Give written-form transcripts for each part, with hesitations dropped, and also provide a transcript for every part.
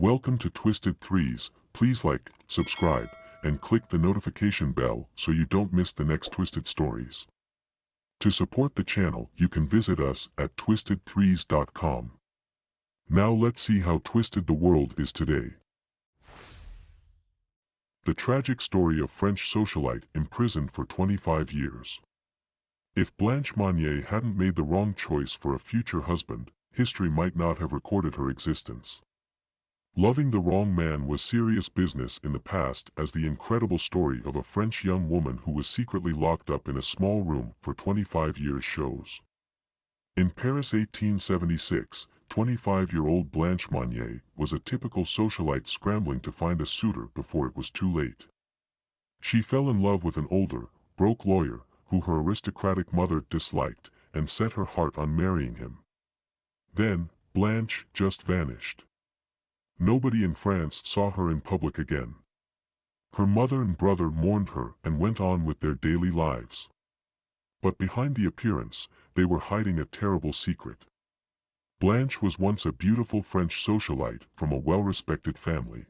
Welcome to Twisted Threes. Please like, subscribe, and click the notification bell so you don't miss the next Twisted Stories. To support the channel, you can visit us at twistedthrees.com. Now let's see how twisted the world is today. The tragic story of French socialite imprisoned for 25 years. If Blanche Monnier hadn't made the wrong choice for a future husband, history might not have recorded her existence. Loving the wrong man was serious business in the past, as the incredible story of a French young woman who was secretly locked up in a small room for 25 years shows. In Paris 1876, 25-year-old Blanche Monnier was a typical socialite scrambling to find a suitor before it was too late. She fell in love with an older, broke lawyer who her aristocratic mother disliked and set her heart on marrying him. Then, Blanche just vanished. Nobody in France saw her in public again. Her mother and brother mourned her and went on with their daily lives. But behind the appearance, they were hiding a terrible secret. Blanche was once a beautiful French socialite from a well-respected family.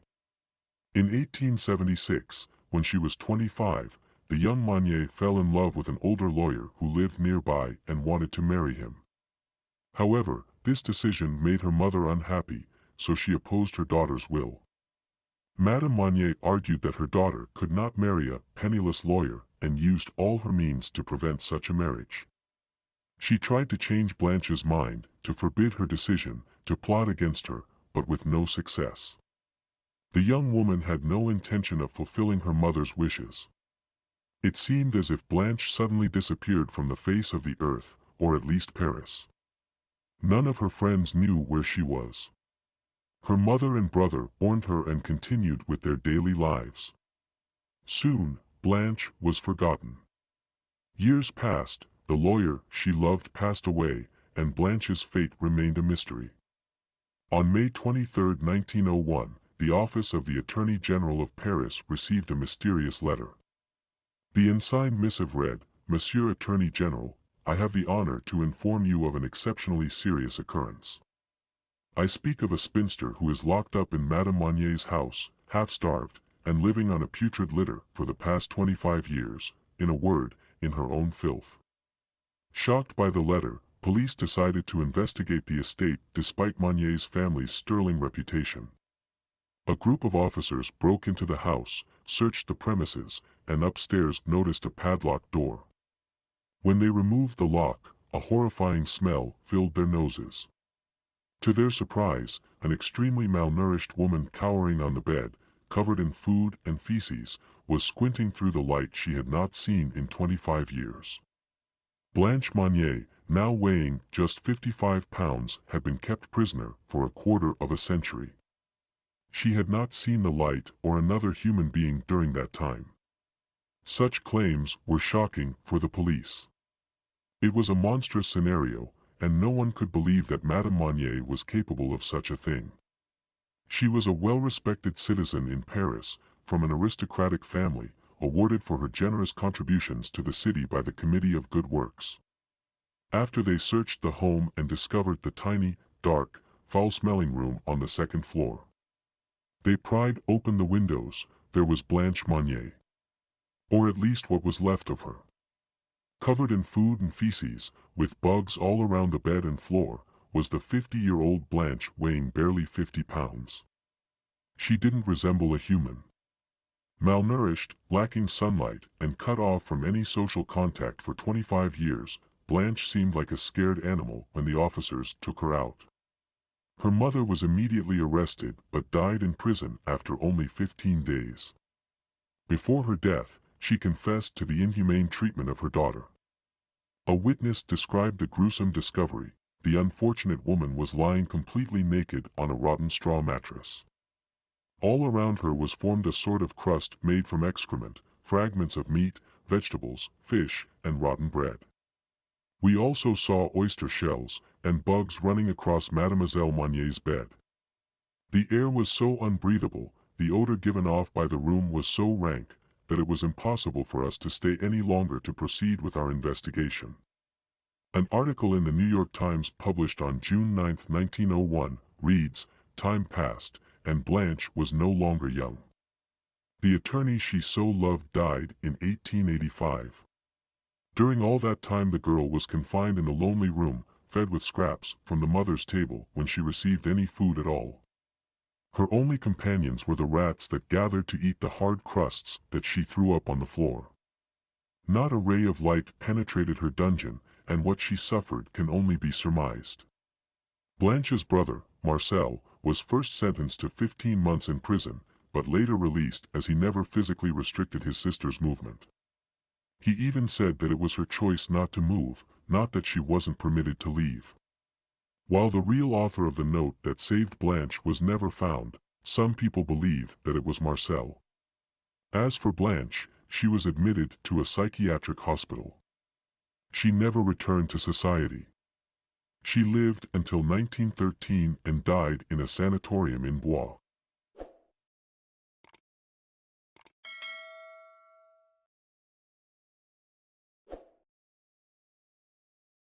In 1876, when she was 25, the young Monnier fell in love with an older lawyer who lived nearby and wanted to marry him. However, this decision made her mother unhappy, so she opposed her daughter's will. Madame Monnier argued that her daughter could not marry a penniless lawyer and used all her means to prevent such a marriage. She tried to change Blanche's mind, to forbid her decision, to plot against her, but with no success. The young woman had no intention of fulfilling her mother's wishes. It seemed as if Blanche suddenly disappeared from the face of the earth, or at least Paris. None of her friends knew where she was. Her mother and brother mourned her and continued with their daily lives. Soon, Blanche was forgotten. Years passed, the lawyer she loved passed away, and Blanche's fate remained a mystery. On May 23, 1901, the office of the Attorney General of Paris received a mysterious letter. The unsigned missive read, "Monsieur Attorney General, I have the honor to inform you of an exceptionally serious occurrence. I speak of a spinster who is locked up in Madame Monnier's house, half-starved, and living on a putrid litter for the past 25 years, in a word, in her own filth." Shocked by the letter, police decided to investigate the estate despite Monnier's family's sterling reputation. A group of officers broke into the house, searched the premises, and upstairs noticed a padlocked door. When they removed the lock, a horrifying smell filled their noses. To their surprise, an extremely malnourished woman cowering on the bed, covered in food and feces, was squinting through the light she had not seen in 25 years. Blanche Monnier, now weighing just 55 pounds, had been kept prisoner for a quarter of a century. She had not seen the light or another human being during that time. Such claims were shocking for the police. It was a monstrous scenario, and no one could believe that Madame Monnier was capable of such a thing. She was a well-respected citizen in Paris, from an aristocratic family, awarded for her generous contributions to the city by the Committee of Good Works. After they searched the home and discovered the tiny, dark, foul-smelling room on the second floor. They pried open the windows. There was Blanche Monnier. Or at least what was left of her. Covered in food and feces, with bugs all around the bed and floor, was the 50-year-old Blanche, weighing barely 50 pounds. She didn't resemble a human. Malnourished, lacking sunlight, and cut off from any social contact for 25 years, Blanche seemed like a scared animal when the officers took her out. Her mother was immediately arrested but died in prison after only 15 days. Before her death, she confessed to the inhumane treatment of her daughter. A witness described the gruesome discovery. The unfortunate woman was lying completely naked on a rotten straw mattress. All around her was formed a sort of crust made from excrement, fragments of meat, vegetables, fish, and rotten bread. We also saw oyster shells and bugs running across Mademoiselle Monnier's bed. The air was so unbreathable, the odor given off by the room was so rank, that it was impossible for us to stay any longer to proceed with our investigation. An article in the New York Times published on June 9, 1901, reads, "Time passed, and Blanche was no longer young. The attorney she so loved died in 1885. During all that time the girl was confined in the lonely room, fed with scraps from the mother's table when she received any food at all. Her only companions were the rats that gathered to eat the hard crusts that she threw up on the floor. Not a ray of light penetrated her dungeon, and what she suffered can only be surmised. Blanche's brother, Marcel, was first sentenced to 15 months in prison, but later released as he never physically restricted his sister's movement. He even said that it was her choice not to move, not that she wasn't permitted to leave. While the real author of the note that saved Blanche was never found, some people believe that it was Marcel. As for Blanche, she was admitted to a psychiatric hospital. She never returned to society. She lived until 1913 and died in a sanatorium in Bois.